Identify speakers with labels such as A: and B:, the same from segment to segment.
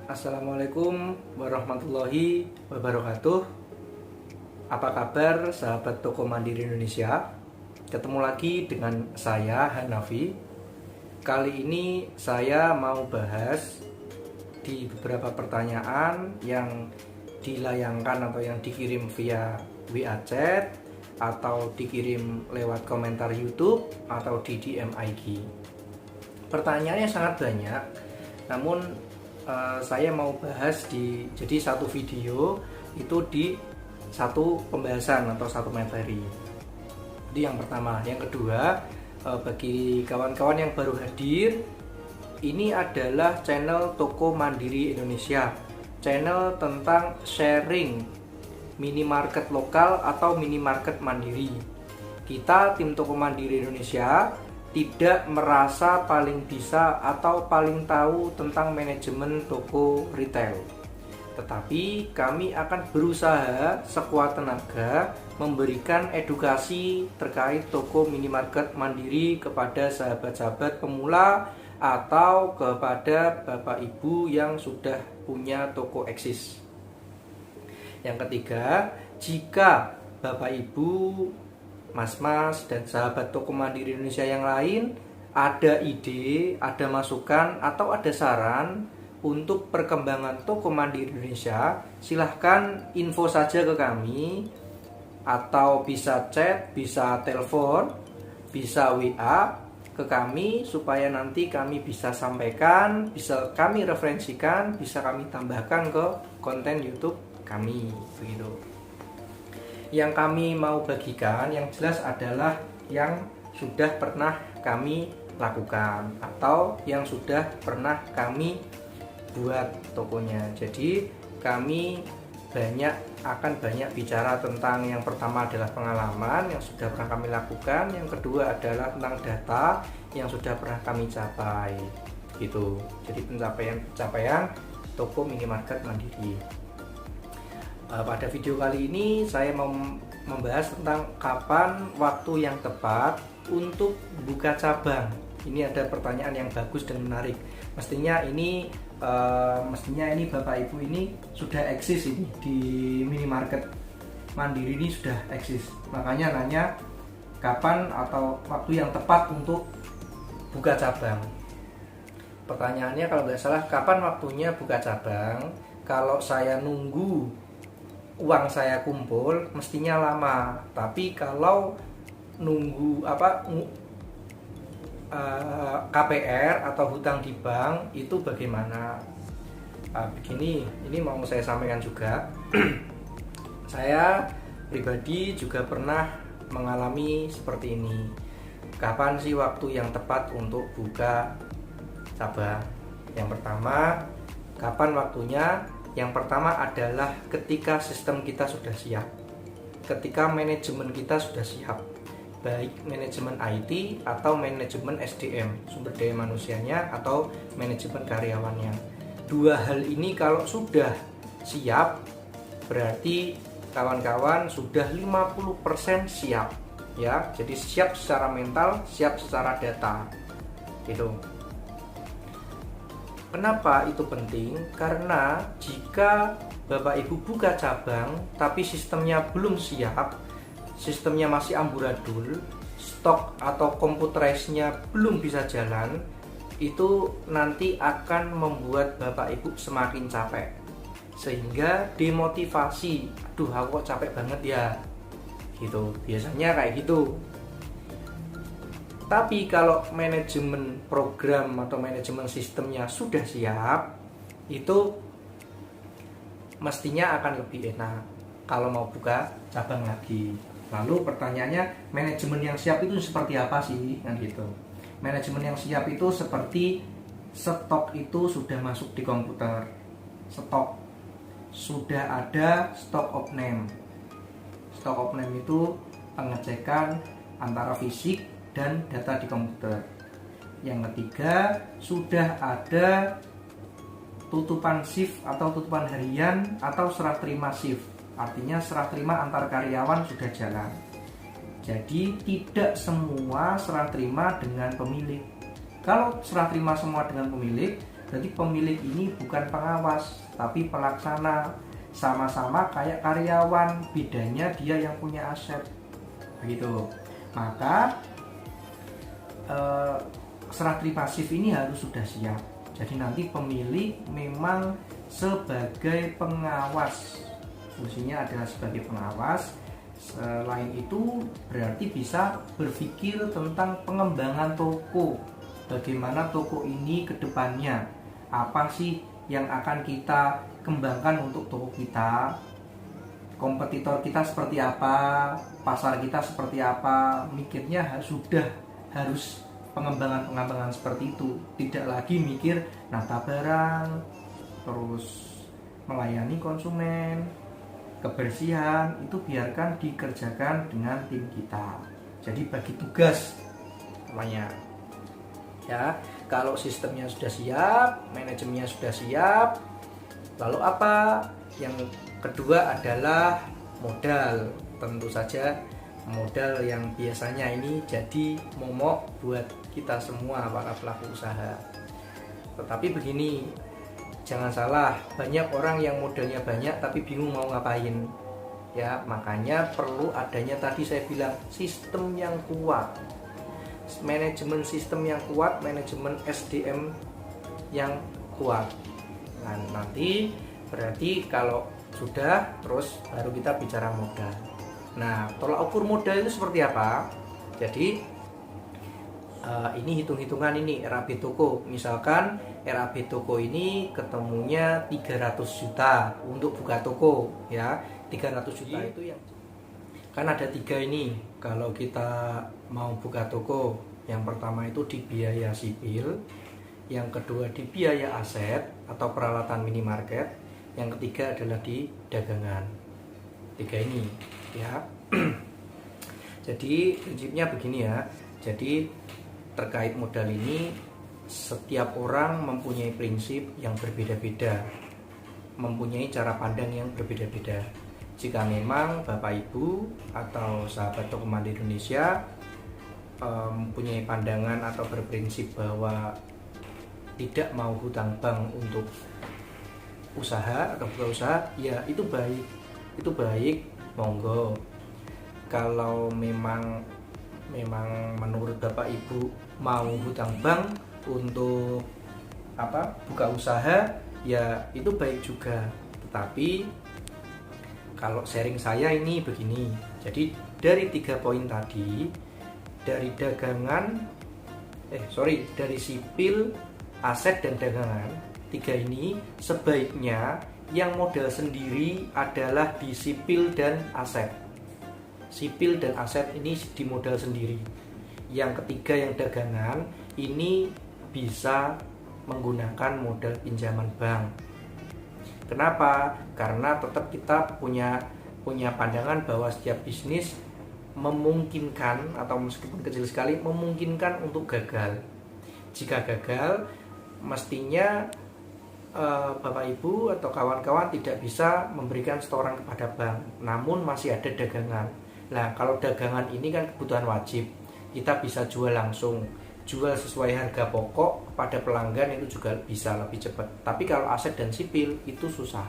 A: Assalamualaikum warahmatullahi wabarakatuh. Apa kabar sahabat Toko Mandiri Indonesia? Ketemu lagi dengan saya Hanafi. Kali ini saya mau bahas di beberapa pertanyaan yang dilayangkan atau yang dikirim via WA chat atau dikirim lewat komentar YouTube atau di DM IG. Pertanyaannya sangat banyak, namun saya mau bahas jadi satu video itu di satu pembahasan atau satu materi. Jadi yang pertama, yang kedua, bagi kawan-kawan yang baru hadir, ini adalah channel Toko Mandiri Indonesia, channel tentang sharing minimarket lokal atau minimarket mandiri. Kita tim Toko Mandiri Indonesia tidak merasa paling bisa atau paling tahu tentang manajemen toko retail. Tetapi kami akan berusaha sekuat tenaga memberikan edukasi terkait toko minimarket mandiri kepada sahabat-sahabat pemula atau kepada Bapak Ibu yang sudah punya toko eksis. Yang ketiga, jika Bapak Ibu, Mas-mas dan sahabat Toko Mandiri Indonesia yang lain ada ide, ada masukan atau ada saran untuk perkembangan Toko Mandiri Indonesia, silahkan info saja ke kami, atau bisa chat, bisa telepon, bisa WA ke kami supaya nanti kami bisa sampaikan, bisa kami referensikan, bisa kami tambahkan ke konten YouTube kami, begitu. Yang kami mau bagikan yang jelas adalah yang sudah pernah kami lakukan atau yang sudah pernah kami buat tokonya. Jadi kami akan banyak bicara tentang, yang pertama adalah pengalaman yang sudah pernah kami lakukan, yang kedua adalah tentang data yang sudah pernah kami capai, gitu. Jadi pencapaian toko minimarket mandiri. Pada video kali ini saya mau membahas tentang kapan waktu yang tepat untuk buka cabang. Ini ada pertanyaan yang bagus dan menarik. Mestinya ini Bapak Ibu ini sudah eksis ini di minimarket mandiri ini sudah eksis. Makanya nanya kapan atau waktu yang tepat untuk buka cabang. Pertanyaannya kalau nggak salah, kapan waktunya buka cabang? Kalau saya nunggu uang saya kumpul mestinya lama, tapi kalau nunggu KPR atau hutang di bank itu bagaimana? Begini, ini mau saya sampaikan juga. Saya pribadi juga pernah mengalami seperti ini. Kapan sih waktu yang tepat untuk buka cabang? Yang pertama, kapan waktunya? Yang pertama adalah ketika sistem kita sudah siap, ketika manajemen kita sudah siap, baik manajemen IT atau manajemen SDM, sumber daya manusianya, atau manajemen karyawannya. Dua hal ini kalau sudah siap, berarti kawan-kawan sudah 50% siap, ya. Jadi siap secara mental, siap secara data, gitu. Kenapa itu penting? Karena jika Bapak Ibu buka cabang tapi sistemnya belum siap, sistemnya masih amburadul, stok atau computerized-nya belum bisa jalan, itu nanti akan membuat Bapak Ibu semakin capek, sehingga demotivasi. Aduh, aku kok capek banget ya, gitu. Biasanya kayak gitu. Tapi kalau manajemen program atau manajemen sistemnya sudah siap, itu mestinya akan lebih enak kalau mau buka cabang lagi. Lalu pertanyaannya, manajemen yang siap itu seperti apa sih? Kan gitu. Manajemen yang siap itu seperti stok itu sudah masuk di komputer. Stok sudah ada stock of name. Stock of name itu pengecekan antara fisik dan data di komputer. Yang ketiga, sudah ada tutupan shift atau tutupan harian atau serah terima shift. Artinya serah terima antar karyawan sudah jalan. Jadi tidak semua serah terima dengan pemilik. Kalau serah terima semua dengan pemilik, Berarti pemilik ini bukan pengawas tapi pelaksana, sama-sama kayak karyawan, bedanya dia yang punya aset begitu. Maka serah terima shift ini harus sudah siap. Jadi nanti pemilik memang sebagai pengawas, fungsinya adalah sebagai pengawas. Selain itu berarti bisa berpikir tentang pengembangan toko. Bagaimana toko ini ke depannya? Apa sih yang akan kita kembangkan untuk toko kita? Kompetitor kita seperti apa? Pasar kita seperti apa? Mikirnya sudah harus pengembangan seperti itu. Tidak lagi mikir nata barang, terus melayani konsumen, kebersihan, itu biarkan dikerjakan dengan tim kita. Jadi bagi tugas namanya. Ya, kalau sistemnya sudah siap, manajemennya sudah siap, lalu apa? Yang kedua adalah modal. Tentu saja modal yang biasanya ini jadi momok buat kita semua para pelaku usaha. Tetapi begini, jangan salah, banyak orang yang modalnya banyak tapi bingung mau ngapain. Ya, makanya perlu adanya tadi saya bilang sistem yang kuat. Manajemen sistem yang kuat, manajemen SDM yang kuat. Nah, nanti berarti kalau sudah, terus baru kita bicara modal. Nah, tolak ukur modal itu seperti apa? Jadi ini hitung-hitungan ini RAB toko. Misalkan RAB toko ini ketemunya 300 juta untuk buka toko, ya. 300 juta itu yang kan ada 3 ini. Kalau kita mau buka toko, yang pertama itu di biaya sipil, yang kedua di biaya aset atau peralatan minimarket, yang ketiga adalah di dagangan. 3 ini, ya. Jadi prinsipnya begini ya. Jadi terkait modal ini, setiap orang mempunyai prinsip yang berbeda-beda, mempunyai cara pandang yang berbeda-beda. Jika memang Bapak Ibu atau sahabat Toko Mandiri Indonesia mempunyai pandangan atau berprinsip bahwa tidak mau hutang bank untuk usaha atau buka usaha, ya itu baik, monggo. Kalau memang menurut Bapak Ibu mau hutang bank untuk buka usaha, ya itu baik juga. Tetapi kalau sharing saya ini begini, jadi dari 3 poin tadi, dari dari sipil, aset dan dagangan, 3 ini sebaiknya yang modal sendiri adalah di sipil dan aset. Sipil dan aset ini di modal sendiri. Yang ketiga yang dagangan ini bisa menggunakan modal pinjaman bank. Kenapa? Karena tetap kita punya pandangan bahwa setiap bisnis memungkinkan, atau meskipun kecil sekali, memungkinkan untuk gagal. Jika gagal, mestinya Bapak Ibu atau kawan-kawan tidak bisa memberikan setoran kepada bank, namun masih ada dagangan. Nah, kalau dagangan ini kan kebutuhan wajib, kita bisa jual langsung, jual sesuai harga pokok kepada pelanggan, itu juga bisa lebih cepat. Tapi kalau aset dan sipil itu susah.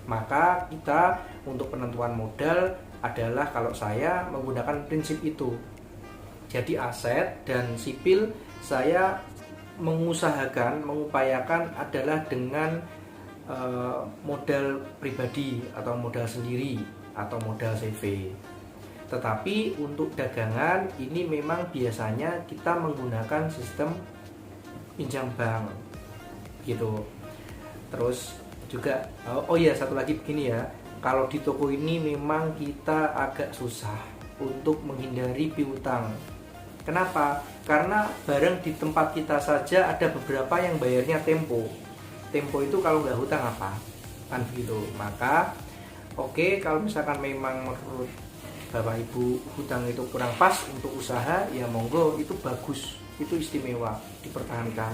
A: Maka kita untuk penentuan modal adalah, kalau saya menggunakan prinsip itu. Jadi aset dan sipil saya mengupayakan adalah dengan modal pribadi atau modal sendiri atau modal CV. Tetapi untuk dagangan ini memang biasanya kita menggunakan sistem pinjam bank gitu. Terus juga satu lagi begini ya, kalau di toko ini memang kita agak susah untuk menghindari piutang. Kenapa? Karena barang di tempat kita saja ada beberapa yang bayarnya tempo. Tempo itu kalau nggak hutang apa? Kan begitu. Maka kalau misalkan memang menurut Bapak Ibu hutang itu kurang pas untuk usaha, ya monggo, itu bagus, itu istimewa, dipertahankan.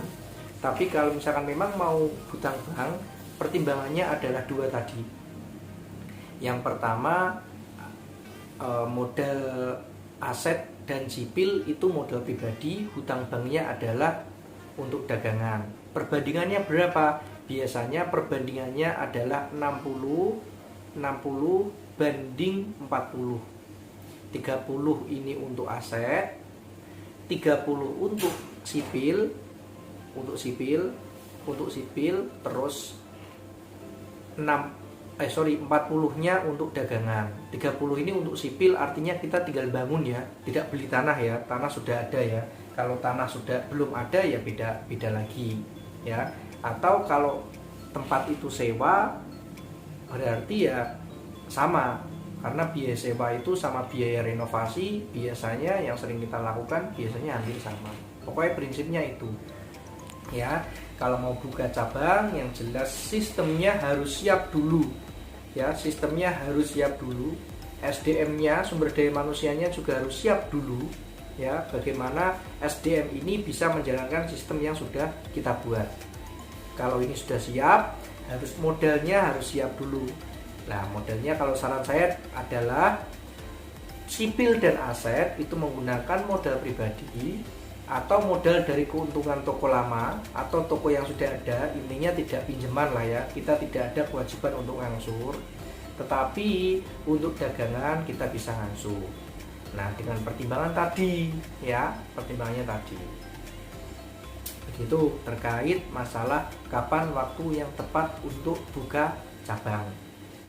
A: Tapi kalau misalkan memang mau hutang bank, pertimbangannya adalah 2 tadi. Yang pertama, modal aset dan sipil itu modal pribadi, hutang banknya adalah untuk dagangan. Perbandingannya berapa? Biasanya perbandingannya adalah 60 banding 40. 30 ini untuk aset, 30 untuk sipil, terus 40-nya untuk dagangan. 30 ini untuk sipil, artinya kita tinggal bangun ya, tidak beli tanah ya. Tanah sudah ada ya. Kalau tanah sudah belum ada ya beda lagi ya. Atau kalau tempat itu sewa, berarti ya sama, karena biaya sewa itu sama biaya renovasi biasanya yang sering kita lakukan biasanya hampir sama. Pokoknya prinsipnya itu ya. Kalau mau buka cabang, yang jelas sistemnya harus siap dulu ya, sistemnya harus siap dulu, SDM-nya, sumber daya manusianya juga harus siap dulu ya. Bagaimana SDM ini bisa menjalankan sistem yang sudah kita buat. Kalau ini sudah siap, modalnya harus siap dulu. Nah, modalnya kalau saran saya adalah sipil dan aset itu menggunakan modal pribadi atau modal dari keuntungan toko lama atau toko yang sudah ada. Intinya tidak pinjaman lah ya, kita tidak ada kewajiban untuk ngangsur, tetapi untuk dagangan kita bisa ngangsur. Nah, dengan pertimbangan tadi ya, pertimbangannya tadi begitu terkait masalah kapan waktu yang tepat untuk buka cabang.